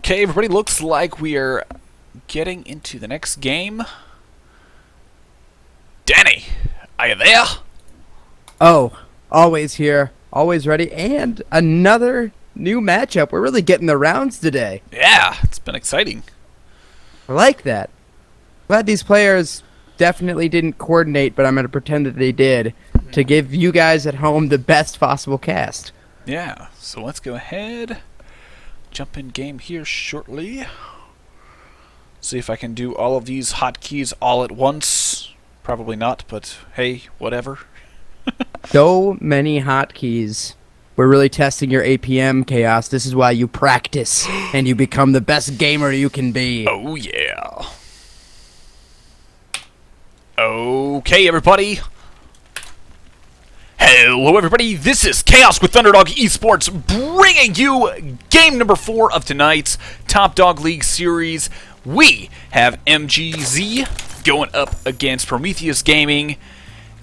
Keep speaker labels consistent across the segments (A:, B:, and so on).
A: Okay, everybody, looks like we are getting into the next game. Danny, are you there?
B: Oh, always here, always ready, and another new matchup. We're really getting the rounds today.
A: Yeah, it's been exciting.
B: I like that. Glad these players definitely didn't coordinate, but I'm going to pretend that they did to give you guys at home the best possible cast.
A: Yeah, so let's go ahead, jump in game here shortly. See if I can do all of these hotkeys all at once. Probably not, but hey, whatever.
B: So many hotkeys. We're really testing your APM, Chaos. This is why you practice and you become the best gamer you can be.
A: Oh yeah. Okay, everybody. Hello, everybody. This is Chaos with Thunderdog eSports, bringing you game number 4 of tonight's Top Dog League series. We have MGZ going up against Prometheus Gaming.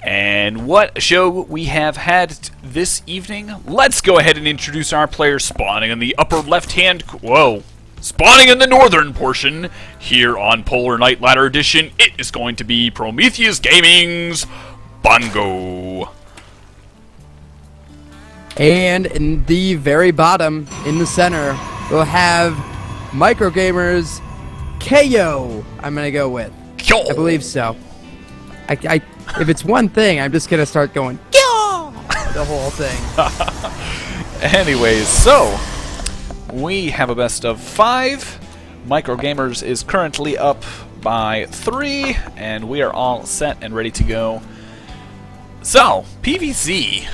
A: And what a show we have had this evening. Let's go ahead and introduce our players spawning in the upper left-hand... Whoa. Spawning in the northern portion here on Polar Night Ladder Edition. It is going to be Prometheus Gaming's Bango.
B: And in the very bottom, in the center, we'll have MicroGamerZ KO. I'm going to go with. I believe so. If it's one thing, I'm just going to start going the whole thing.
A: Anyways, so we have a best of 5. MicroGamerZ is currently up by 3, and we are all set and ready to go. So, PvC,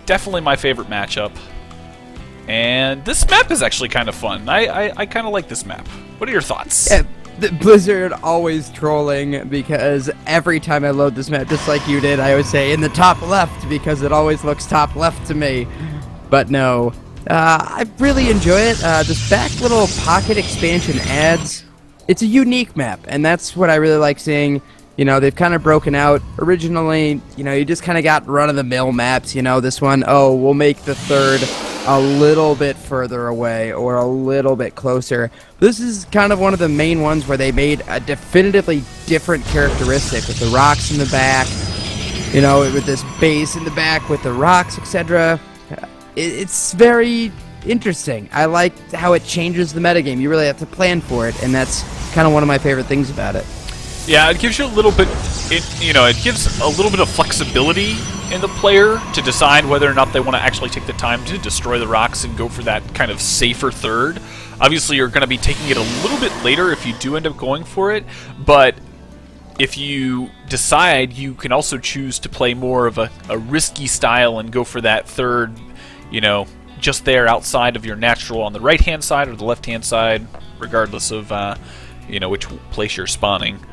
A: definitely my favorite matchup. And this map is actually kind of fun. I kind of like this map. What are your thoughts?
B: Yeah, Blizzard always trolling, because every time I load this map, just like you did, I always say in the top left because it always looks top left to me. But no, I really enjoy it. This back little pocket expansion adds, it's a unique map, and that's what I really like seeing. You know, they've kind of broken out. Originally, you know, you just kind of got run-of-the-mill maps. You know, this one, oh, we'll make the third a little bit further away or a little bit closer. This is kind of one of the main ones where they made a definitively different characteristic with the rocks in the back, you know, with this base in the back with the rocks, etc. It's very interesting. I like how it changes the metagame. You really have to plan for it, and that's kind of one of my favorite things about it.
A: Yeah, it gives you a little bit, it gives a little bit of flexibility in the player to decide whether or not they want to actually take the time to destroy the rocks and go for that kind of safer third. Obviously, you're going to be taking it a little bit later if you do end up going for it, but if you decide, you can also choose to play more of a risky style and go for that third, you know, just there outside of your natural on the right-hand side or the left-hand side, regardless of, you know, which place you're spawning.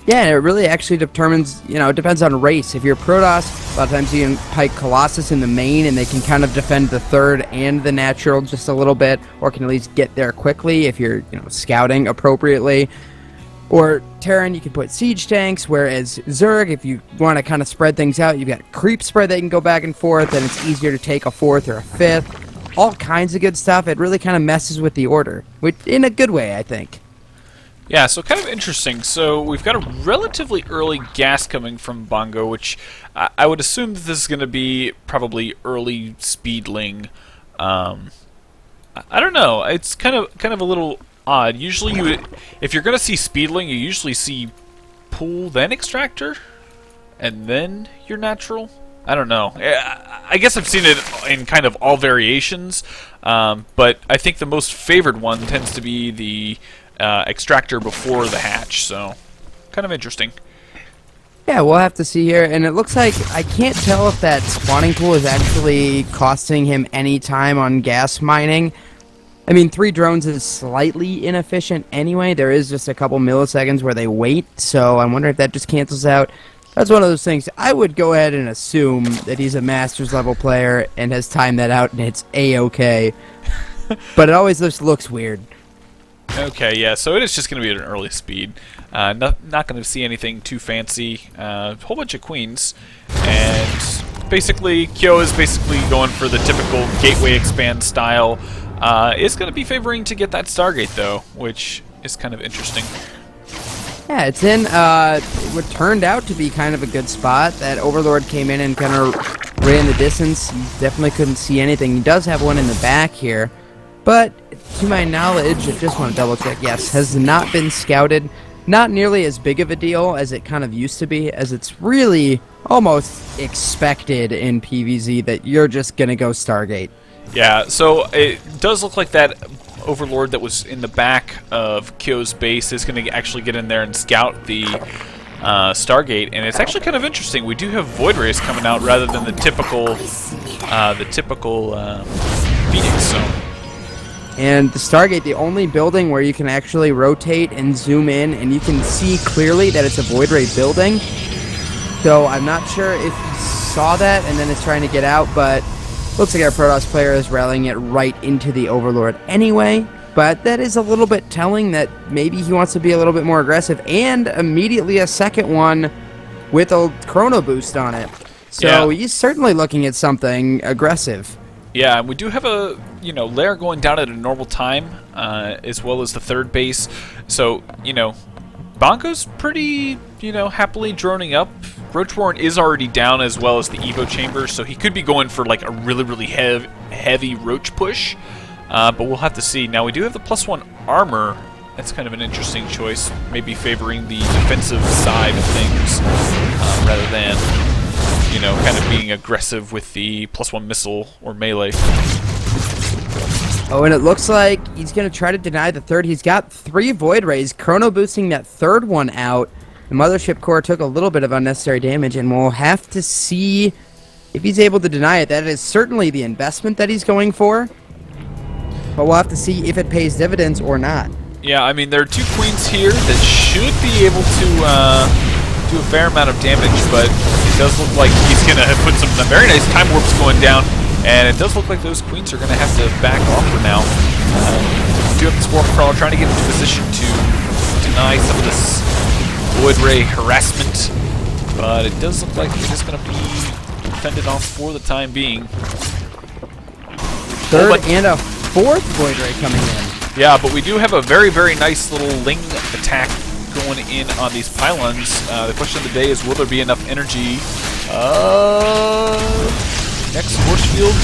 B: Yeah, it really actually determines, you know, it depends on race. If you're Protoss, a lot of times you can pike Colossus in the main, and they can kind of defend the third and the natural just a little bit, or can at least get there quickly if you're, you know, scouting appropriately. Or Terran, you can put siege tanks, whereas Zerg, if you want to kind of spread things out, you've got creep spread that can go back and forth, and it's easier to take a 4th or a 5th. All kinds of good stuff. It really kind of messes with the order, which in a good way, I think.
A: Yeah, so kind of interesting. So we've got a relatively early gas coming from Bango, which I would assume that this is going to be probably early speedling. I don't know. It's kind of a little odd. Usually, if you're going to see speedling, you usually see pool, then extractor, and then your natural. I don't know. I guess I've seen it in kind of all variations, but I think the most favored one tends to be the extractor before the hatch, so kind of interesting.
B: Yeah, we'll have to see here, and it looks like I can't tell if that spawning pool is actually costing him any time on gas mining. I mean, 3 drones is slightly inefficient anyway. There is just a couple milliseconds where they wait, so I wonder if that just cancels out. That's one of those things. I would go ahead and assume that he's a Masters level player and has timed that out, and it's A-okay. But it always just looks weird.
A: Okay, yeah, so it is just going to be at an early speed. Not going to see anything too fancy. A whole bunch of queens. And basically, Kyo is basically going for the typical gateway expand style. Is going to be favoring to get that Stargate, though, which is kind of interesting.
B: Yeah, it's in what turned out to be kind of a good spot. That Overlord came in and kind of ran the distance. You definitely couldn't see anything. He does have one in the back here, but to my knowledge, I just want to double check, yes, has not been scouted. Not nearly as big of a deal as it kind of used to be, as it's really almost expected in PvZ that you're just going to go Stargate.
A: Yeah, so it does look like that Overlord that was in the back of Cha0s' base is going to actually get in there and scout the Stargate, and it's actually kind of interesting. We do have Void Rays coming out rather than the typical Phoenix zone.
B: And the Stargate, the only building where you can actually rotate and zoom in, and you can see clearly that it's a Void Ray building. So I'm not sure if he saw that and then is trying to get out, but looks like our Protoss player is rallying it right into the Overlord anyway. But that is a little bit telling that maybe he wants to be a little bit more aggressive, and immediately a second one with a chrono boost on it. So
A: yeah.
B: He's certainly looking at something aggressive.
A: Yeah, we do have a lair going down at a normal time, as well as the third base. So Bango's pretty happily droning up. Roach Warren is already down, as well as the Evo chamber, so he could be going for like a really heavy Roach push. But we'll have to see. Now we do have the +1 armor. That's kind of an interesting choice, maybe favoring the defensive side of things rather than kind of being aggressive with the +1 missile or melee.
B: Oh, and it looks like he's going to try to deny the third. He's got 3 Void Rays, chrono boosting that third one out. The Mothership Core took a little bit of unnecessary damage, and we'll have to see if he's able to deny it. That is certainly the investment that he's going for, but we'll have to see if it pays dividends or not.
A: Yeah, I mean, there are 2 queens here that should be able to do a fair amount of damage, but it does look like he's going to put some very nice time warps going down, and it does look like those queens are going to have to back off for now. We do have the Spore Crawler trying to get into position to deny some of this Void Ray harassment, but it does look like it is going to be fended off for the time being.
B: Third and a fourth Void Ray coming in.
A: Yeah, but we do have a very nice little Ling attack going in on these pylons. The question of the day is, will there be enough energy? Next force field.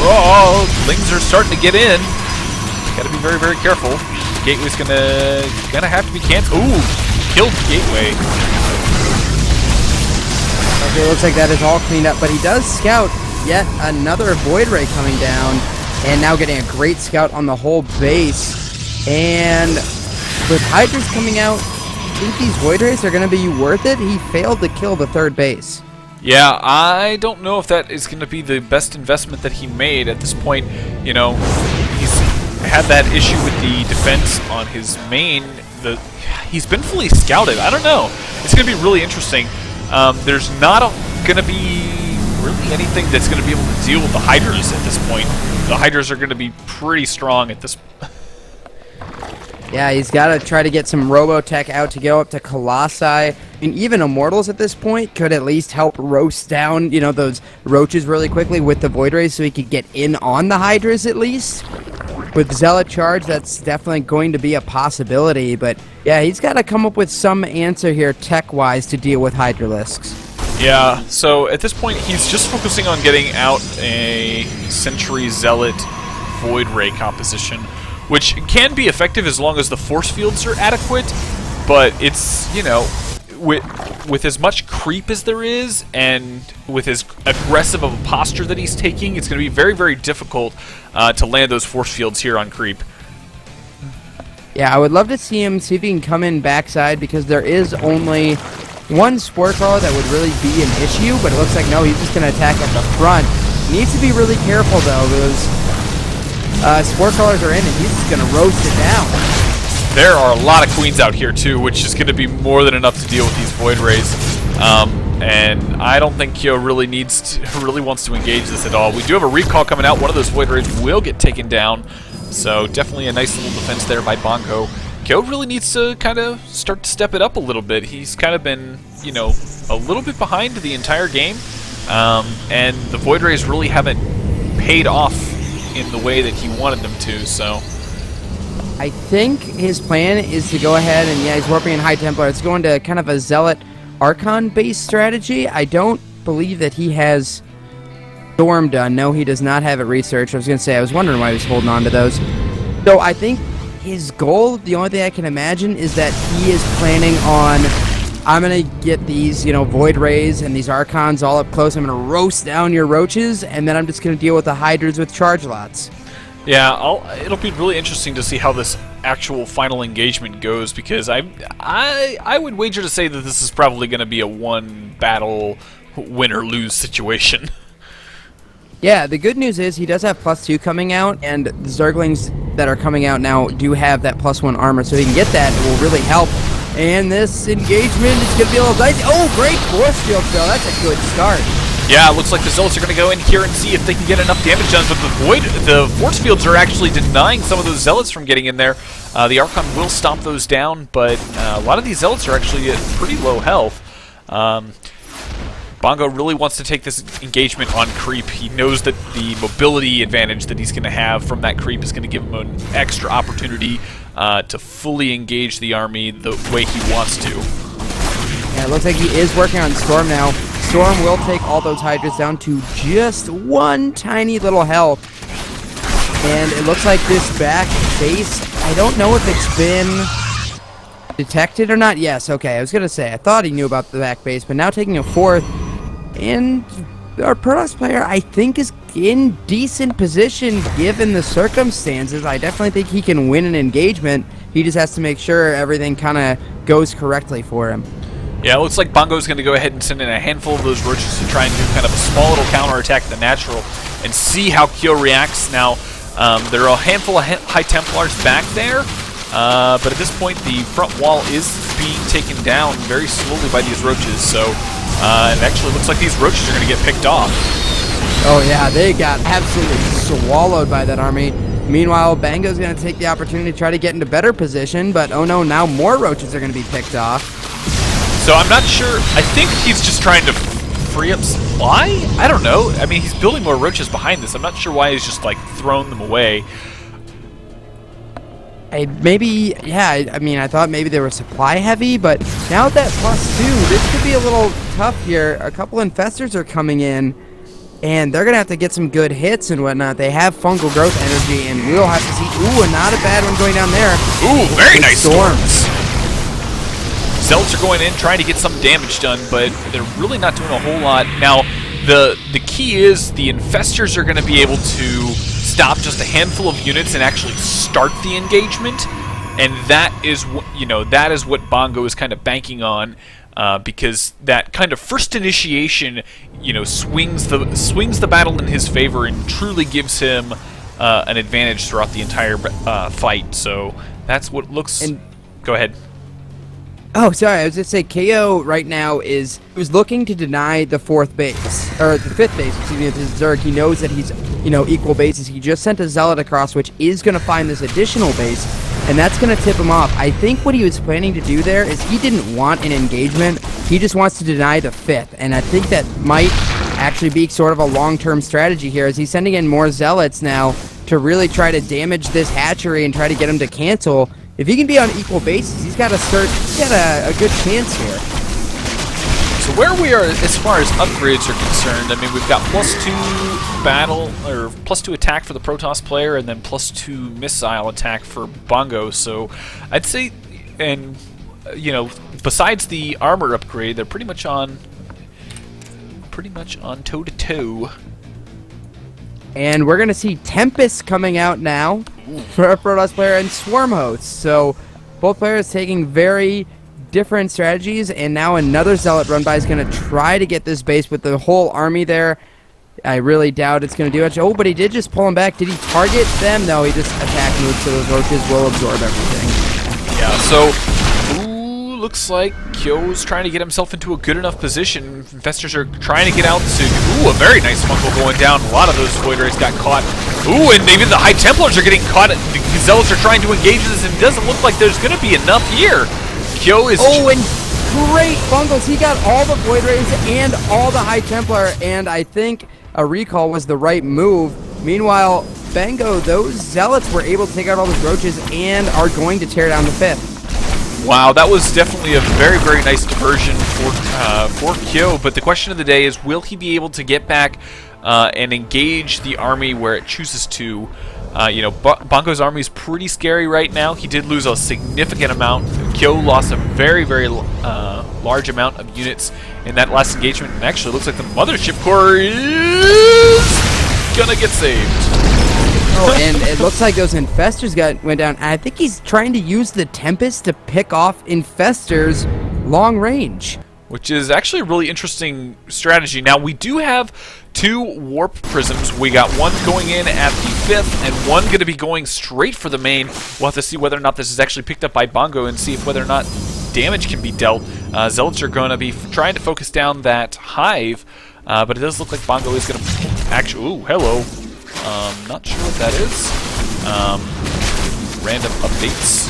A: Oh, Lings are starting to get in. Got to be very careful. Gateway's gonna have to be canceled. Ooh, killed Gateway.
B: Okay, looks like that is all cleaned up, but he does scout yet another Void Ray coming down, and now getting a great scout on the whole base. And with Hydras coming out, I think these Void Rays are going to be worth it. He failed to kill the third base.
A: Yeah, I don't know if that is going to be the best investment that he made at this point. He's had that issue with the defense on his main. He's been fully scouted. I don't know. It's going to be really interesting. There's not going to be really anything that's going to be able to deal with the Hydras at this point. The Hydras are going to be pretty strong at this point.
B: Yeah, he's got to try to get some Robotech out to go up to Colossi. And even Immortals at this point could at least help roast down, those Roaches really quickly with the Void Rays so he could get in on the Hydras at least. With Zealot Charge, that's definitely going to be a possibility. But yeah, he's got to come up with some answer here tech-wise to deal with Hydralisks.
A: Yeah, so at this point, he's just focusing on getting out a Sentry Zealot Void Ray composition, which can be effective as long as the force fields are adequate, but it's, with as much creep as there is, and with as aggressive of a posture that he's taking, it's going to be very difficult to land those force fields here on creep.
B: Yeah, I would love to see him, see if he can come in backside, because there is only one Spore Crawler that would really be an issue, but it looks like, no, he's just going to attack at the front. Needs to be really careful, though, because Spore Crawlers are in, and he's just going to roast it down.
A: There are a lot of queens out here, too, which is going to be more than enough to deal with these Void Rays. And I don't think Cha0s really wants to engage this at all. We do have a recall coming out. One of those Void Rays will get taken down. So definitely a nice little defense there by Bango. Cha0s really needs to kind of start to step it up a little bit. He's kind of been, a little bit behind the entire game. And the Void Rays really haven't paid off in the way that he wanted them to, so...
B: I think his plan is to go ahead and, yeah, he's warping in High Templar. It's going to kind of a Zealot Archon-based strategy. I don't believe that he has Storm done. No, he does not have it researched. I was going to say, I was wondering why he was holding on to those. So I think his goal, the only thing I can imagine, is that he is planning on, I'm going to get these, you know, Void Rays and these Archons all up close. I'm going to roast down your Roaches, and then I'm just going to deal with the Hydras with charge lots.
A: Yeah, it'll be really interesting to see how this actual final engagement goes, because I would wager to say that this is probably going to be a one battle win or lose situation.
B: Yeah, the good news is he does have +2 coming out, and the Zerglings that are coming out now do have that +1 armor, so he can get that. It will really help. And this engagement is going to be a little dicey. Oh, great force field, though. That's a good start.
A: Yeah, it looks like the Zealots are going to go in here and see if they can get enough damage done, but the force fields are actually denying some of those Zealots from getting in there. The Archon will stomp those down, but a lot of these Zealots are actually at pretty low health. Bango really wants to take this engagement on creep. He knows that the mobility advantage that he's going to have from that creep is going to give him an extra opportunity to fully engage the army the way he wants to.
B: Yeah, it looks like he is working on Storm now. Storm will take all those Hydras down to just one tiny little health. And it looks like this back base, I don't know if it's been detected or not. Yes, okay, I was going to say, I thought he knew about the back base, but now taking a fourth. And our Protoss player, I think, is in decent position given the circumstances. I definitely think he can win an engagement. He just has to make sure everything kind of goes correctly for him.
A: Yeah, it looks like Bango's going to go ahead and send in a handful of those Roaches to try and do kind of a small little counterattack the natural and see how Cha0s reacts. Now, there are a handful of High Templars back there, but at this point the front wall is being taken down very slowly by these Roaches, so it actually looks like these Roaches are going to get picked off.
B: Oh yeah, they got absolutely swallowed by that army. Meanwhile, Bango's going to take the opportunity to try to get into better position, but oh no, now more Roaches are going to be picked off.
A: So I'm not sure. I think he's just trying to free up supply? I don't know. I mean, he's building more Roaches behind this. I'm not sure why he's just, like, throwing them away.
B: Maybe, yeah, I mean, I thought maybe they were supply heavy, but now with that +2, this could be a little tough here. A couple Infestors are coming in, and they're going to have to get some good hits and whatnot. They have fungal growth energy, and we'll have to see, ooh, and not a bad one going down there.
A: Ooh, very nice storms. Zealots are going in, trying to get some damage done, but they're really not doing a whole lot. Now, the key is the Infestors are going to be able to stop just a handful of units and actually start the engagement, and that is what, you know, that is what Bango is kind of banking on, because that kind of first initiation, you know, swings the battle in his favor and truly gives him an advantage throughout the entire fight. So that's what looks. Go ahead.
B: Oh, sorry, I was just saying, Cha0s right now was looking to deny the 4th base, or the 5th base, excuse me, with his Zerg. He knows that he's, you know, equal bases. He just sent a Zealot across, which is going to find this additional base, and that's going to tip him off. I think what he was planning to do there is he didn't want an engagement. He just wants to deny the 5th, and I think that might actually be sort of a long-term strategy here, as he's sending in more Zealots now to really try to damage this hatchery and try to get him to cancel. If he can be on equal bases, he's got a good chance here.
A: So where we are as far as upgrades are concerned, I mean, we've got +2 battle, or +2 attack for the Protoss player, and then +2 missile attack for Bango. So I'd say, and you know, besides the armor upgrade, they're pretty much on toe to toe.
B: And we're going to see Tempest coming out now for a Protoss player and Swarm Hosts. So both players taking very different strategies, and now another Zealot run by is going to try to get this base with the whole army there. I really doubt it's going to do much. Oh, but he did just pull him back. Did he target them? No, he just attack moved, so those Roaches will absorb everything.
A: Yeah, so looks like Cha0s trying to get himself into a good enough position. Infestors are trying to get out soon. Ooh, a very nice fungal going down. A lot of those Void Rays got caught. Ooh, and even the High Templars are getting caught. The Zealots are trying to engage this, and it doesn't look like there's going to be enough here. Cha0s is...
B: Oh, and great fungals. He got all the Void Rays and all the High Templar, and I think a recall was the right move. Meanwhile, Bango, those zealots were able to take out all those roaches and are going to tear down the 5th.
A: Wow, that was definitely a very, very nice diversion for Kyo. But the question of the day is, will he be able to get back and engage the army where it chooses to? You know, Bango's army is pretty scary right now. He did lose a significant amount. Kyo lost a very, very large amount of units in that last engagement. And actually, looks like the Mothership Core is gonna get saved.
B: Oh, and it looks like those Infestors went down. I think he's trying to use the Tempest to pick off Infestors long range.
A: Which is actually a really interesting strategy. Now, we do have 2 Warp Prisms. We got one going in at the 5th, and one going to be going straight for the main. We'll have to see whether or not this is actually picked up by Bango and see if whether or not damage can be dealt. Zealots are going to be trying to focus down that hive, but it does look like Bango is going to actually... Ooh, hello. Not sure what that is. Random updates.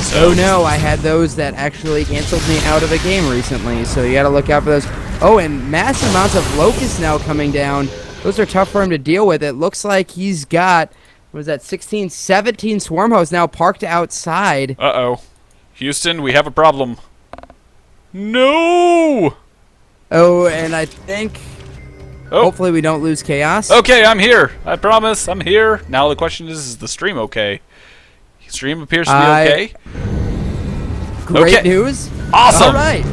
B: So, oh no, I had those that actually canceled me out of a game recently, so you gotta look out for those. Oh, and mass amounts of locusts now coming down. Those are tough for him to deal with. It looks like he's got, what was that, 16, 17 swarm hosts now parked outside.
A: Uh-oh. Houston, we have a problem. No!
B: Oh, and I think... Oh. Hopefully we don't lose chaos.
A: Okay, I'm here. I promise, I'm here. Now the question is the stream okay? Stream appears to be okay.
B: Great news.
A: Awesome.
B: All right.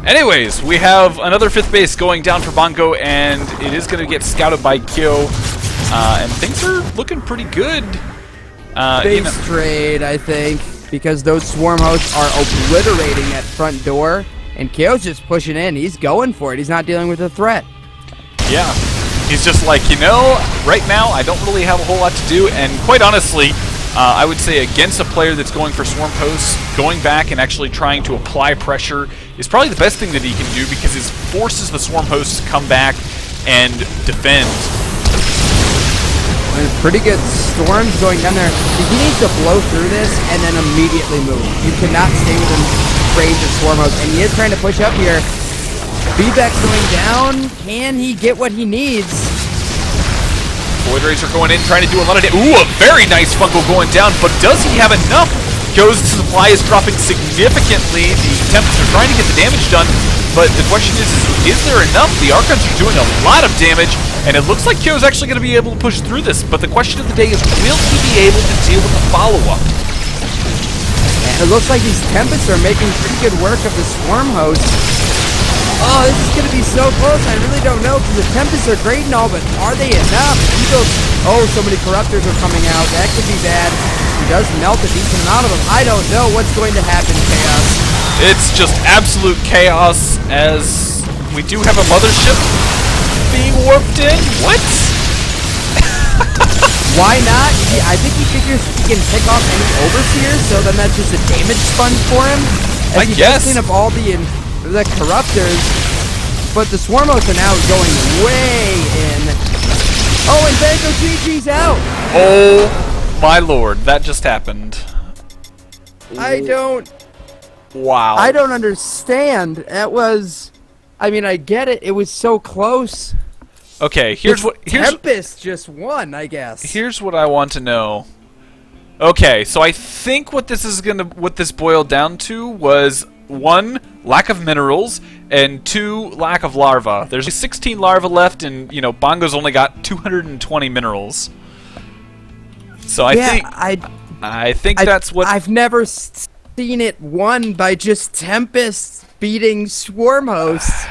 A: Anyways, we have another 5th base going down for Bango, and it is going to get scouted by Kyo. And things are looking pretty good.
B: Base trade, I think, because those swarm hosts are obliterating that front door, and Kyo's just pushing in. He's going for it. He's not dealing with the threat.
A: Yeah. He's just like, you know, right now I don't really have a whole lot to do, and quite honestly, I would say against a player that's going for swarm hosts, going back and actually trying to apply pressure is probably the best thing that he can do, because it forces the swarm hosts to come back and defend.
B: There's pretty good storms going down there. He needs to blow through this and then immediately move. You cannot stay within range of swarm hosts, and he is trying to push up here. Feedback's going down. Can he get what he needs?
A: Void Rays are going in, trying to do a lot of damage. Ooh, a very nice fungal going down, but does he have enough? Kyo's supply is dropping significantly. The Tempests are trying to get the damage done, but the question is there enough? The Archons are doing a lot of damage, and it looks like Kyo's actually going to be able to push through this, but the question of the day is, will he be able to deal with the follow-up?
B: It looks like these Tempests are making pretty good work of the Swarm Host. Oh, this is going to be so close. I really don't know, because the Tempests are great and all, but are they enough? Oh, so many Corruptors are coming out. That could be bad. He does melt a decent amount of them. I don't know what's going to happen, Chaos.
A: It's just absolute chaos, as we do have a mothership being warped in. What?
B: Why not? I think he figures he can pick off any Overseers, so then that's just a damage sponge for him.
A: I guess.
B: Clean up all the Corruptors, but the Swarmos are now going way in. Oh, and Bango GG's out.
A: Oh my lord, that just happened. Wow.
B: I don't understand. That was, I mean, I get it. It was so close.
A: Okay,
B: Tempest just won, I guess.
A: Here's what I want to know. Okay, so I think what this boiled down to was 1, lack of minerals, and 2, lack of larvae. There's 16 larvae left, and you know Bango's only got 220 minerals. So I think that's what
B: I've never seen it won by just Tempest beating Swarm Hosts.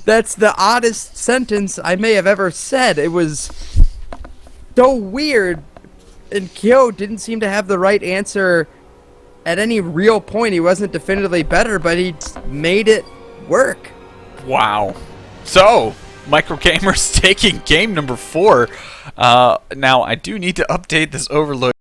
B: That's the oddest sentence I may have ever said. It was so weird, and Kyo didn't seem to have the right answer at any real point. He wasn't definitively better, but he made it work.
A: Wow. So, MicroGamerZ taking game number 4. Now, I do need to update this overload.